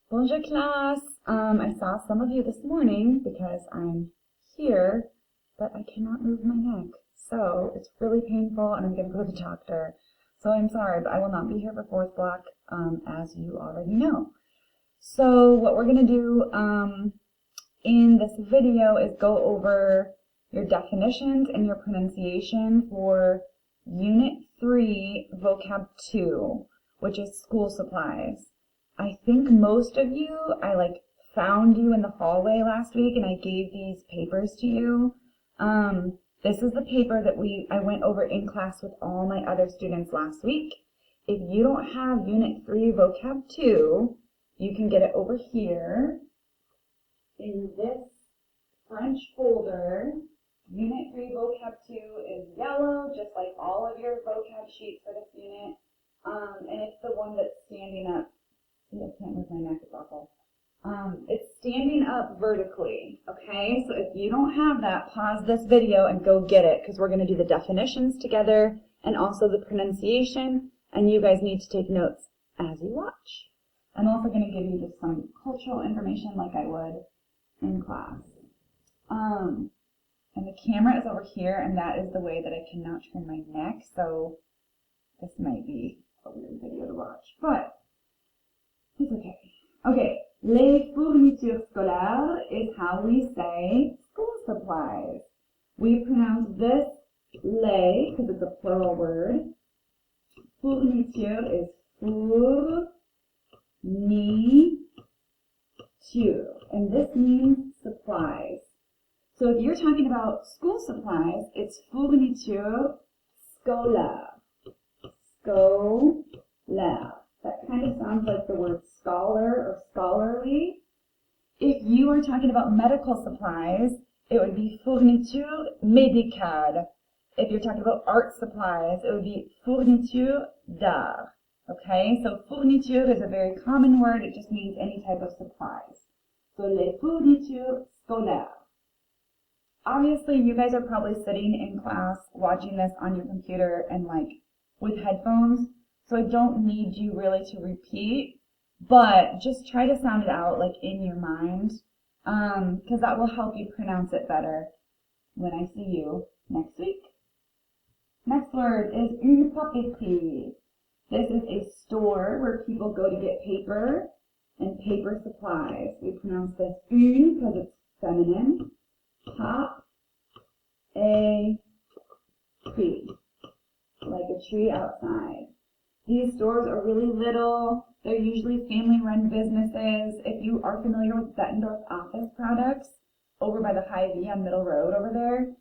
Bonjour class. I saw some of you this morning because I'm here, but I cannot move my neck. So it's really painful and I'm going to go to the doctor. So I'm sorry, but I will not be here for fourth block, as you already know. So what we're going to do in this video is go over your definitions and your pronunciation for Unit 3, Vocab 2, which is school supplies. I think most of you, I found you in the hallway last week and I gave these papers to you. This is the paper that I went over in class with all my other students last week. If you don't have Unit 3 Vocab 2, you can get it over here in this French folder. Unit 3 Vocab 2 is yellow, just like all of your vocab sheets for this unit. And it's the one that's standing up. See, I can't move my neck, it's awful. It's standing up vertically, okay? So if you don't have that, pause this video and go get it, because we're going to do the definitions together and also the pronunciation, and you guys need to take notes as you watch. I'm also going to give you just some cultural information like I would in class. And the camera is over here, and that is the way that I cannot turn my neck, so this might be a weird video to watch, but it's okay. Okay, les fournitures scolaires is how we say school supplies. We pronounce this les because it's a plural word. Fourniture is fourniture, and this means supplies. So if you're talking about school supplies, it's fourniture scolaire. Scolaire. That kind of sounds like the word scholar or scholarly. If you are talking about medical supplies, it would be fourniture médicale. If you're talking about art supplies, it would be fourniture d'art. Okay, so fourniture is a very common word. It just means any type of supplies. So les fournitures scolaires. Obviously, you guys are probably sitting in class watching this on your computer and with headphones. So I don't need you really to repeat, but just try to sound it out in your mind, because that will help you pronounce it better when I see you next week. Next word is une papeterie. This is a store where people go to get paper and paper supplies. We pronounce this une because it's feminine. Papeterie, like a tree outside. These stores are really little. They're usually family-run businesses. If you are familiar with Bettendorf office products over by the Hy-Vee on Middle Road over there,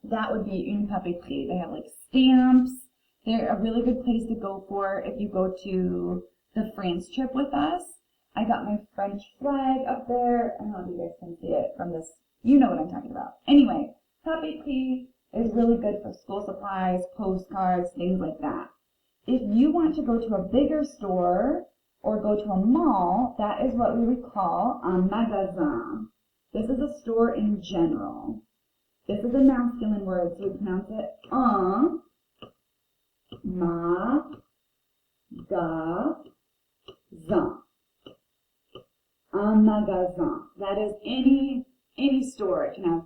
that would be une papeterie. They have stamps. They're a really good place to go for if you go to the France trip with us. I got my French flag up there. I don't know if you guys can see it from this. You know what I'm talking about. Anyway, papeterie is really good for school supplies, postcards, things like that. If you want to go to a bigger store or go to a mall, that is what we would call un magasin. This is a store in general. This is a masculine word, so we pronounce it un magasin. Un magasin. That is any store. It can have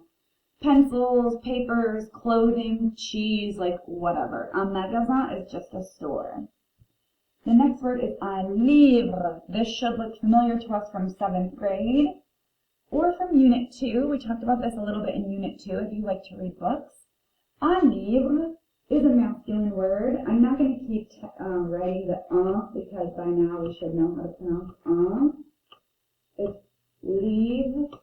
pencils, papers, clothing, cheese, whatever. Un magasin is just a store. The next word is un livre. This should look familiar to us from 7th grade or from Unit 2. We talked about this a little bit in Unit 2 if you like to read books. Un livre is a masculine word. I'm not going to keep writing the because by now we should know how to pronounce un. It's livre.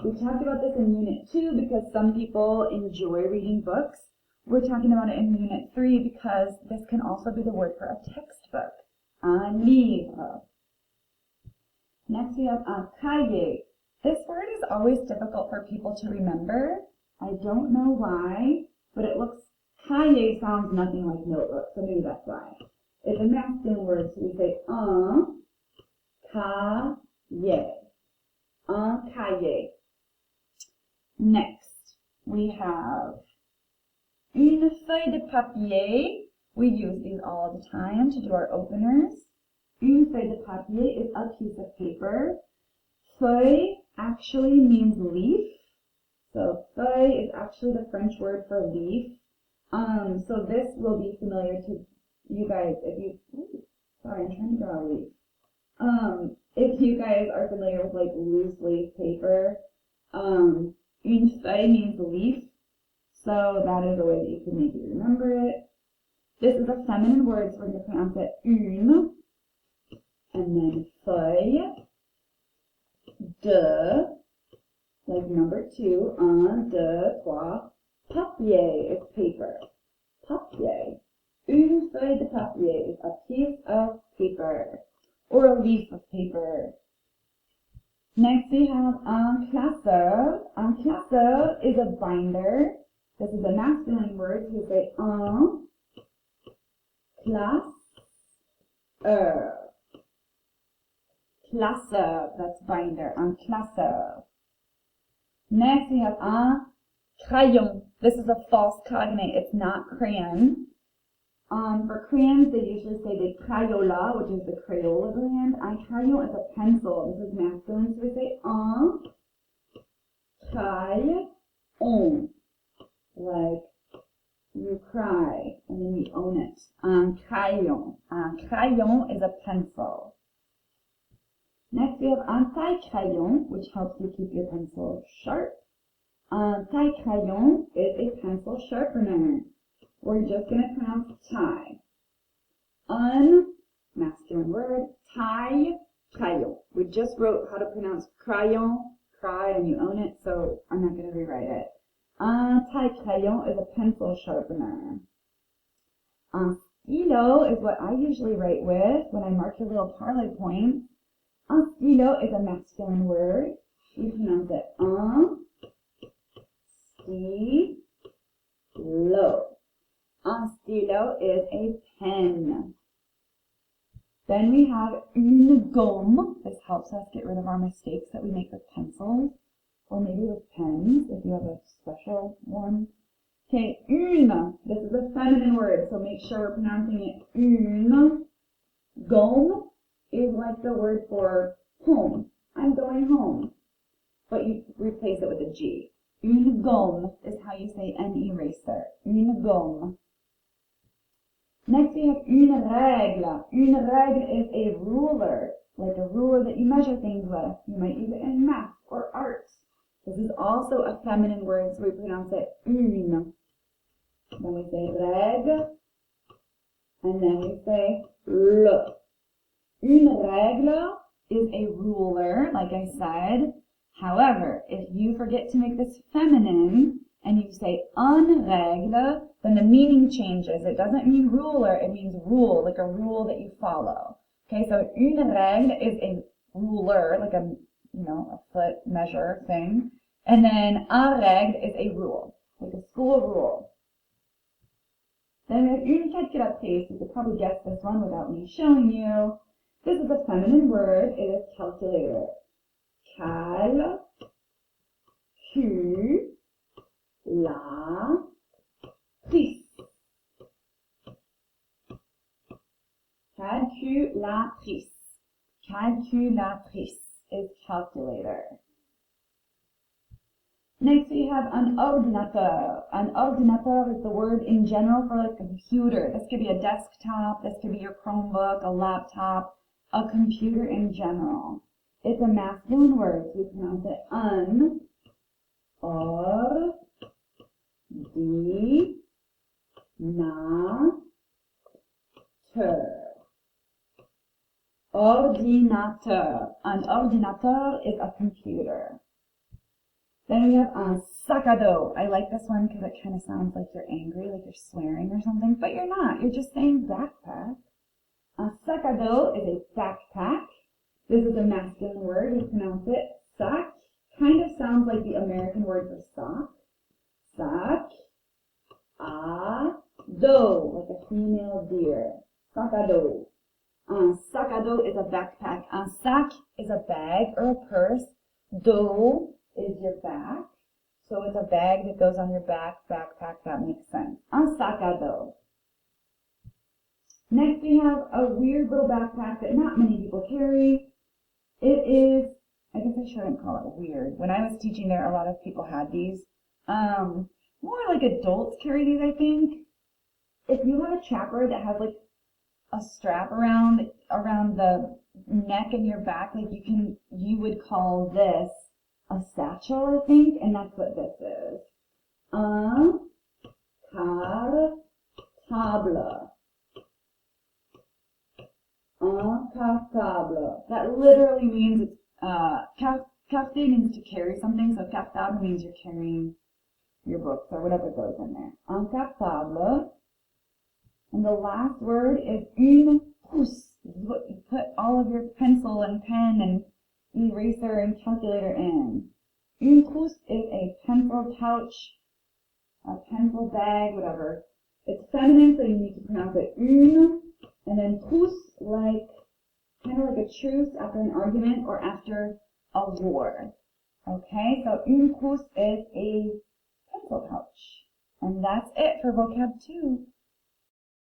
We talked about this in Unit 2 because some people enjoy reading books. We're talking about it in Unit 3 because this can also be the word for a textbook. Un livre. Next we have un cahier. This word is always difficult for people to remember. I don't know why, but it looks, cahier sounds nothing like notebook, so maybe that's why. It's a masculine word, so we say un cahier. Un cahier. Next, we have une feuille de papier. We use these all the time to do our openers. Une feuille de papier is a piece of paper. Feuille actually means leaf. So feuille is actually the French word for leaf. So this will be familiar to you guys if you, sorry, I'm trying to draw a leaf. If you guys are familiar with like loose leaf paper, une feuille means leaf. So that is a way that you can maybe remember it. This is a feminine word, so we're going to pronounce it une, and then feuille, de, like number 2, un, deux, trois, papier is paper, papier. Une feuille de papier is a piece of paper, or a leaf of paper. Next we have un classeur. Un classeur is a binder. This is a masculine word, so we say un classeur. Classeur, that's binder, un classeur. Next we have un crayon. This is a false cognate, it's not crayon. For crayons, they usually say the Crayola, which is the Crayola brand. Un crayon is a pencil. This is masculine, so we say un crayon. Like you cry and then you own it. Un crayon. Un crayon is a pencil. Next we have un taille crayon, which helps you keep your pencil sharp. Un taille crayon is a pencil sharpener. We're just going to pronounce taille. Un, masculine word, taille, crayon. We just wrote how to pronounce crayon, cry and you own it, so I'm not going to rewrite it. Un taille crayon is a pencil sharpener. Un stylo is what I usually write with when I mark your little parley points. Un stylo is a masculine word. You pronounce it un stylo. Un stylo is a pen. Then we have une gomme. This helps us get rid of our mistakes that we make with pencils, or maybe with pens, if you have a special one. Okay, une. This is a feminine word, so make sure we're pronouncing it une. Gomme is like the word for home. I'm going home. But you replace it with a G. Une gomme is how you say an eraser. Une gomme. Next we have une règle. Une règle is a ruler, like a ruler that you measure things with. You might use it in math or art. This is also a feminine word, so we pronounce it une. Then we say règle, and then we say le. Une règle is a ruler, like I said. However, if you forget to make this feminine, and you say une règle, then the meaning changes. It doesn't mean ruler, it means rule, like a rule that you follow. Okay, so une règle is a ruler, like a, a foot measure thing. And then un règle is a rule, like a school rule. Then we have une calculatrice. You could probably guess this one without me showing you. This is a feminine word. It is calculator. Cal, cu, la, trice. Calculatrice. Calculatrice is calculator. Next we have un ordinateur. Un ordinateur is the word in general for a computer. This could be a desktop, this could be your Chromebook, a laptop, a computer in general. It's a masculine word, so we pronounce it un or di na ter. Ordinateur. An ordinateur is a computer. Then we have un sac à dos. I like this one because it kind of sounds like you're angry, like you're swearing or something, but you're not. You're just saying backpack. Un sac à dos is a backpack. This is a masculine word. We pronounce it sac. Kind of sounds like the American word for sock. Sac à dos, like a female deer. Sac à dos. Un sac à dos is a backpack. Un sac is a bag or a purse. Dos is your back. So it's a bag that goes on your back, backpack. That makes sense. Un sac à dos. Next we have a weird little backpack that not many people carry. It is, I guess I shouldn't call it weird. When I was teaching there, a lot of people had these. More like adults carry these, I think. If you have a chapper that has like a strap around the neck and your back, like you would call this a satchel, I think, and that's what this is. Un cartable. Un cartable. That literally means it's carte means to carry something, so cartable means you're carrying your books or whatever goes in there. Un cartable. And the last word is une trousse. This is what you put all of your pencil and pen and eraser and calculator in. Une trousse is a pencil pouch, a pencil bag, whatever. It's feminine, so you need to pronounce it une. And then trousse, like kind of like a truce after an argument or after a war. Okay, so une trousse is a pencil pouch. And that's it for vocab 2.